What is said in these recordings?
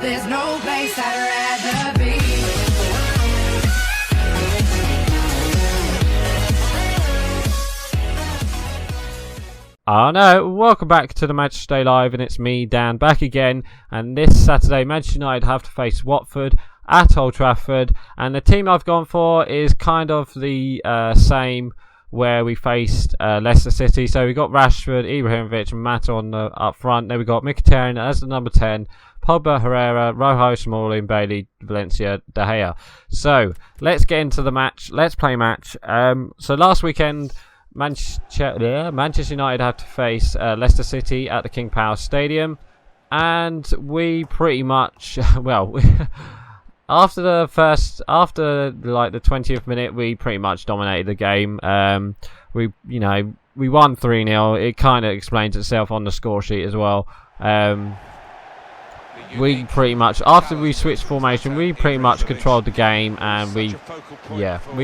There's no place I'd rather be. Oh no, welcome back to the Manchester Day Live, and it's me, Dan, back again. And this Saturday, Manchester United have to face Watford at Old Trafford. And the team I've gone for is kind of the same where we faced Leicester City. So we got Rashford, Ibrahimovic and Mata on the up front. Then we got Mkhitaryan as the number 10, Pogba, Herrera, Rojo, Smalling, Bailey, Valencia, De Gea. So let's get into the match. Let's play match. So last weekend, Manchester United had to face Leicester City at the King Power Stadium, and we pretty much, well, after the 20th minute, we pretty much dominated the game. We won 3-0. It kind of explains itself on the score sheet as well. We pretty much, after we switched formation, we pretty much controlled the game, and we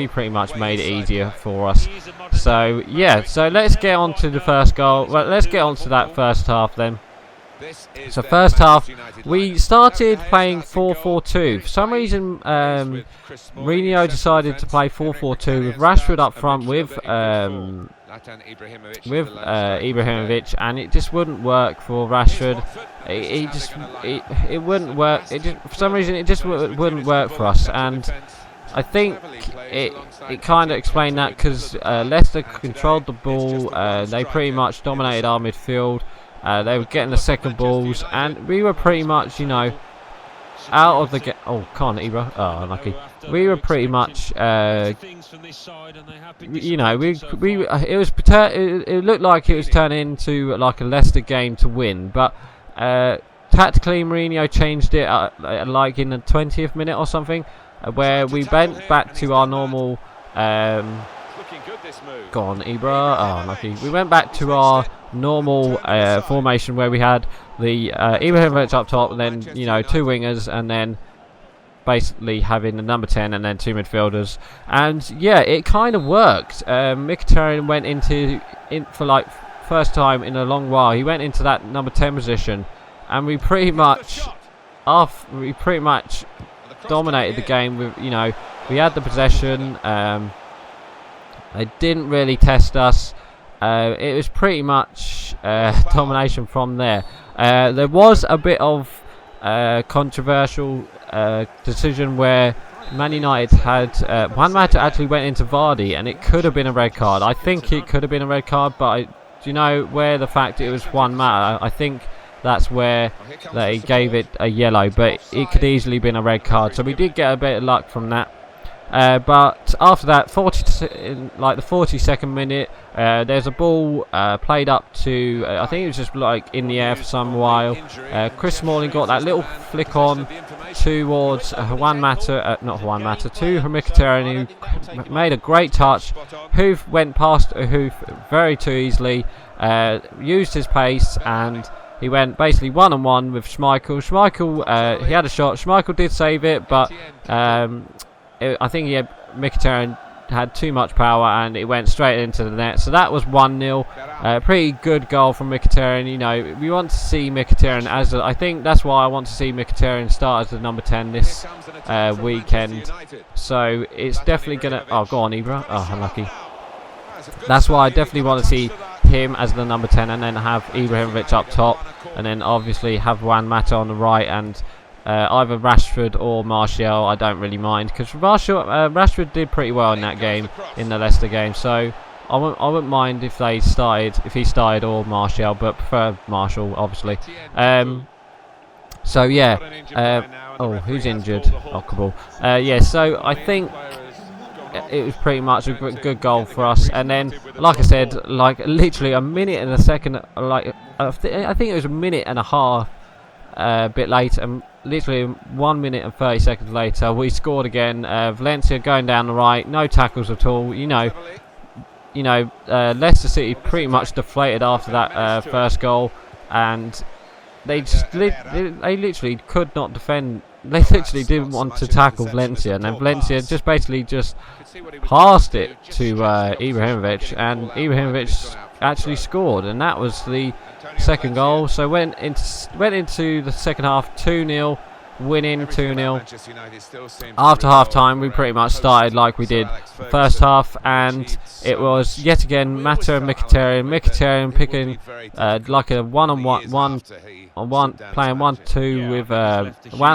pretty much made it easier for us. So yeah, so let's get on to the first goal. Well, let's get on to that first half then. So first half, we started playing 4-4-2. For some reason, Mourinho decided to play 4-4-2 with Rashford up front with Ibrahimovic, and it just wouldn't work for Rashford. It wouldn't work. For some reason, it just wouldn't work for us, and I think it kind of explained that because Leicester controlled the ball. They pretty much dominated our midfield. They were getting the second balls, and we were pretty much, out of the game. Oh, can't Ibra. Oh, unlucky. We were pretty much, it looked like it was turning into like a Leicester game to win, but tactically Mourinho changed it like in the 20th minute or something, where we went back to our normal. Go on, Ibra. Oh, unlucky. We went back to our normal formation where we had the Ibrahimovic up top, and then two wingers, and then basically having the number 10 and then two midfielders. And yeah, it kind of worked. Mkhitaryan went for like first time in a long while. He went into that number 10 position, and we pretty much dominated the game. With we had the possession. They didn't really test us. It was pretty much domination from there. There was a bit of controversial decision where Man United had Juan Mata actually went into Vardy, and it could have been a red card. I think it could have been a red card, but where the fact it was Juan Mata, I think that's where they gave it a yellow, but it could easily been a red card. So we did get a bit of luck from that. But after that, the 42nd minute, there's a ball played up to, I think it was just like in the air for some while. Chris Smalling got that little flick on towards to Mkhitaryan, who made a great touch. Hoof went past Hoof very too easily, used his pace, and he went basically one-on-one with Schmeichel. Schmeichel, he had a shot. Schmeichel did save it, but I think Mkhitaryan had too much power, and it went straight into the net. So that was 1-0. Pretty good goal from Mkhitaryan. We want to see Mkhitaryan I think that's why I want to see Mkhitaryan start as the number 10 this weekend. So it's definitely gonna. Oh, go on, Ibra. Oh, unlucky. That's why I definitely want to see him as the number 10, and then have Ibrahimovic up top, and then obviously have Juan Mata on the right, and either Rashford or Martial. I don't really mind, because Rashford did pretty well in that game, in the Leicester game. So I wouldn't mind if he started, or Martial, but prefer Martial, obviously. So yeah. Oh, who's injured? Oh, Kabul. Yeah. So I think it was pretty much a good goal for us. And then, like I said, like literally a minute and a second, I think it was a minute and a half. Bit later, and literally 1 minute and 30 seconds later, we scored again. Valencia going down the right, no tackles at all. Leicester City pretty much deflated after that first goal, and they literally could not defend. They literally didn't want to tackle Valencia, and then Valencia just basically passed it to Ibrahimovic, and Ibrahimovic actually scored, and that was the second goal. So went into the second half 2-0. winning 2-0. After half-time, we pretty much started like we did first half, and it was yet again Mata and Mkhitaryan picking like a one-on-one, playing 1-2 with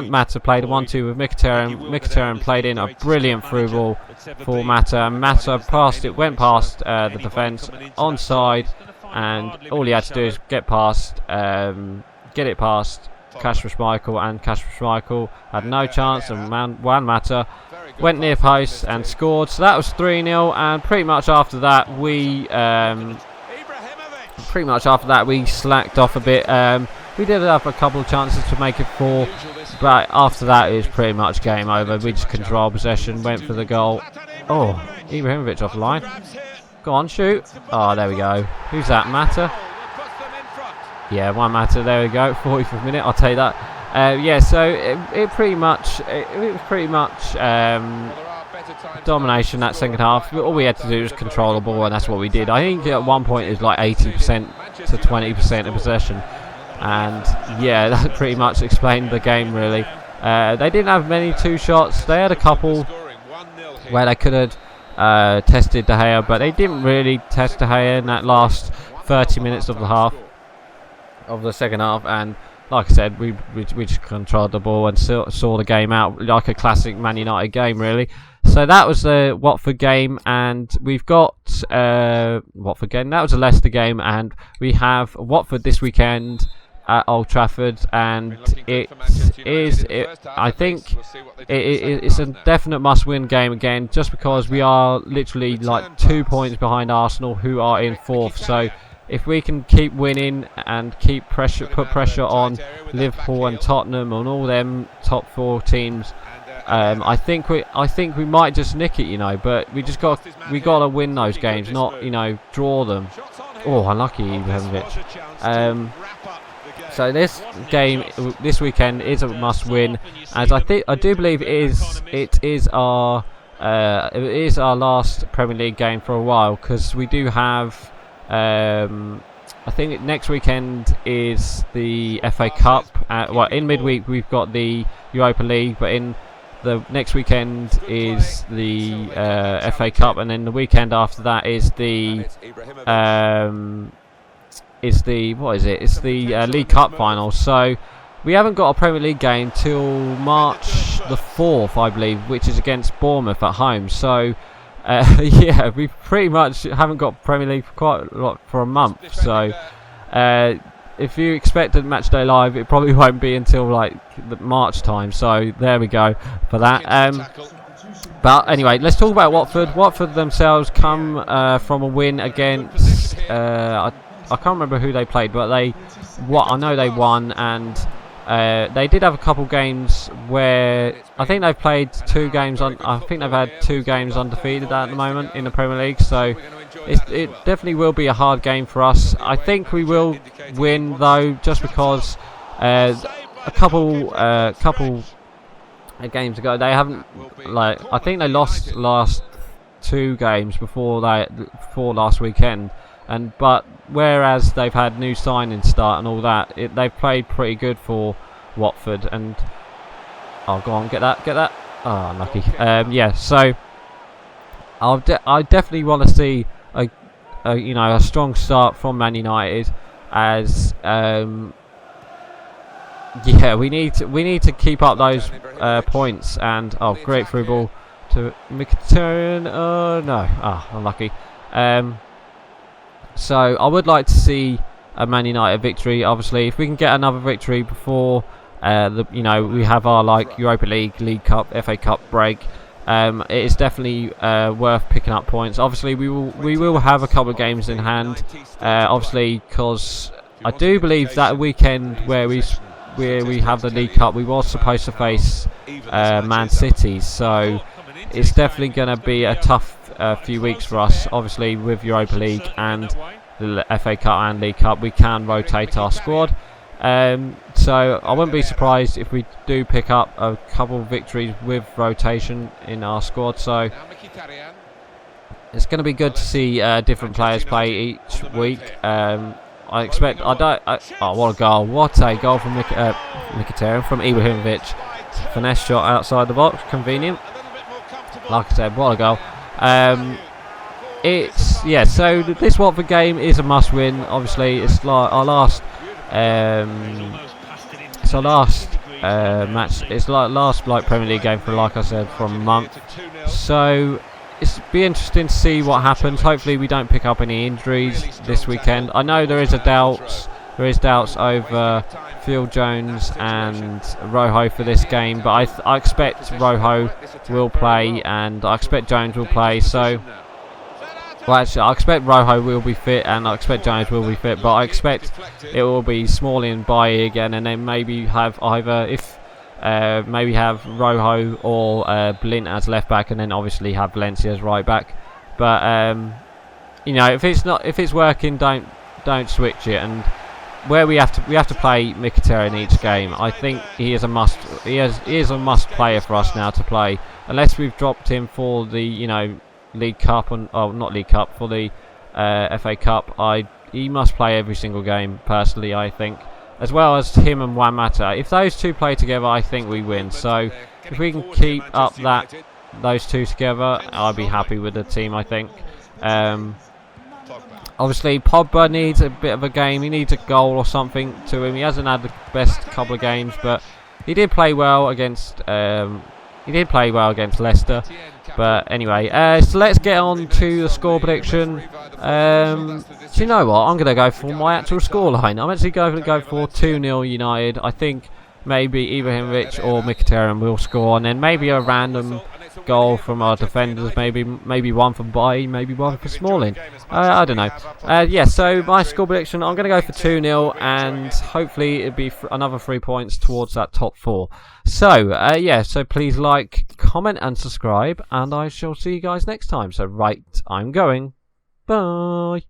Mata played a 1-2 with Mkhitaryan. Mkhitaryan played in a brilliant through ball for Mata, and Mata went past the defence onside, and all he had to do is get it past Kasper Schmeichel, and Kasper Schmeichel had no chance, and Juan Mata went near post and scored. So that was 3-0, and pretty much after that we slacked off a bit. We did have a couple of chances to make it 4, but after that it was pretty much game over. We just controlled possession, went for the goal. Oh, Ibrahimovic off the line. Go on, shoot. Oh, there we go. Who's that, Mata? Yeah, Juan Mata, there we go, 45th minute, I'll take that. Yeah, so it was pretty much domination that second half. All we had to do was control the ball, and that's what we did. I think at one point it was like 80% to 20% of possession, and yeah, that pretty much explained the game really. They didn't have many 2 shots. They had a couple where they could have tested De Gea, but they didn't really test De Gea in that last 30 minutes of the second half, and like I said, we just controlled the ball and saw the game out like a classic Man United game really. So that was the Watford game, and we've got Watford game. That was a Leicester game, and we have Watford this weekend at Old Trafford, and I think it's a definite must-win game again, just because we are literally like 2 points behind Arsenal, who are in 4th. So if we can keep winning and put pressure on Liverpool and Tottenham and all them top 4 teams, I think we might just nick it, But we got to win those games, not draw them. Oh, unlucky Ibrahimovic. So this game this weekend is a must-win, as I do believe it is our last Premier League game for a while, because we do have. I think next weekend is the FA Cup. In midweek we've got the Europa League, but in the next weekend is the FA Cup, and then the weekend after that is the League Cup final. So we haven't got a Premier League game till March the 4th, I believe, which is against Bournemouth at home. So yeah, we pretty much haven't got Premier League for a month. So if you expect a match day live, it probably won't be until like the March time. So there we go for that. But anyway, let's talk about Watford. Watford themselves come from a win against I can't remember who they played, but I know they won, and they did have a couple games where I think they've played 2 games I think they've had 2 games undefeated at the moment in the Premier League. So it definitely will be a hard game for us. I think we will win though, just because a couple games ago they haven't, I think they lost last 2 games before last weekend, but whereas they've had new signings start and all that, they've played pretty good for Watford. And oh, go on, get that. Oh, unlucky. Yeah, so I definitely want to see a strong start from Man United, as yeah, we need to keep up those points. And great through ball to Mkhitaryan. No, unlucky. So I would like to see a Man United victory. Obviously, if we can get another victory before we have our Europa League, League Cup, FA Cup break, it is definitely worth picking up points. Obviously, we will have a couple of games in hand. Obviously, because I do believe that weekend where we have the League Cup, we were supposed to face Man City. So it's definitely going to be a tough few weeks for us. Obviously, with Europa League and the FA Cup and League Cup, we can rotate our squad. So I wouldn't be surprised if we do pick up a couple of victories with rotation in our squad. So it's going to be good to see different players play each week. I expect. What a goal! What a goal from Mkhitaryan, from Ibrahimovic. finesse shot outside the box, convenient. Like I said, what a goal. So this Watford game is a must-win. Obviously, it's like our last. It's our last match. It's like last Premier League game for, like I said, from a month. So it's be interesting to see what happens. Hopefully, we don't pick up any injuries this weekend. I know there is doubts over Phil Jones and Rojo for this game, but I expect Rojo will play and I expect Jones will play. So. Well, actually, I expect Rojo will be fit and I expect Jones will be fit, but I expect it will be Smalley and Bailly again, and then maybe have maybe have Rojo or Blint as left back, and then obviously have Valencia as right back. But if it's working, don't switch it. And where we have to play Mkhitaryan in each game, I think he is a must. He is a must player for us now to play, unless we've dropped him for the League Cup not League Cup, for the FA Cup. He must play every single game personally, I think, as well as him and Juan Mata. If those two play together, I think we win. So if we can keep up those two together, I'll be happy with the team, I think. Obviously Pogba needs a bit of a game. He needs a goal or something to him. He hasn't had the best couple of games, but he did play well against Leicester. But anyway, so let's get on to the score prediction. Do you know what? I'm going to go for my actual scoreline. I'm actually going to go for 2-0 United. I think maybe Ibrahimovic or Mkhitaryan will score, and then maybe a random goal from our defenders. Maybe one for Bailly, maybe one for Smalling. I don't know. So my score prediction, I'm going to go for 2-0, and hopefully it'll be another 3 points towards that top 4. So so please like, comment and subscribe, and I shall see you guys next time. So I'm going. Bye.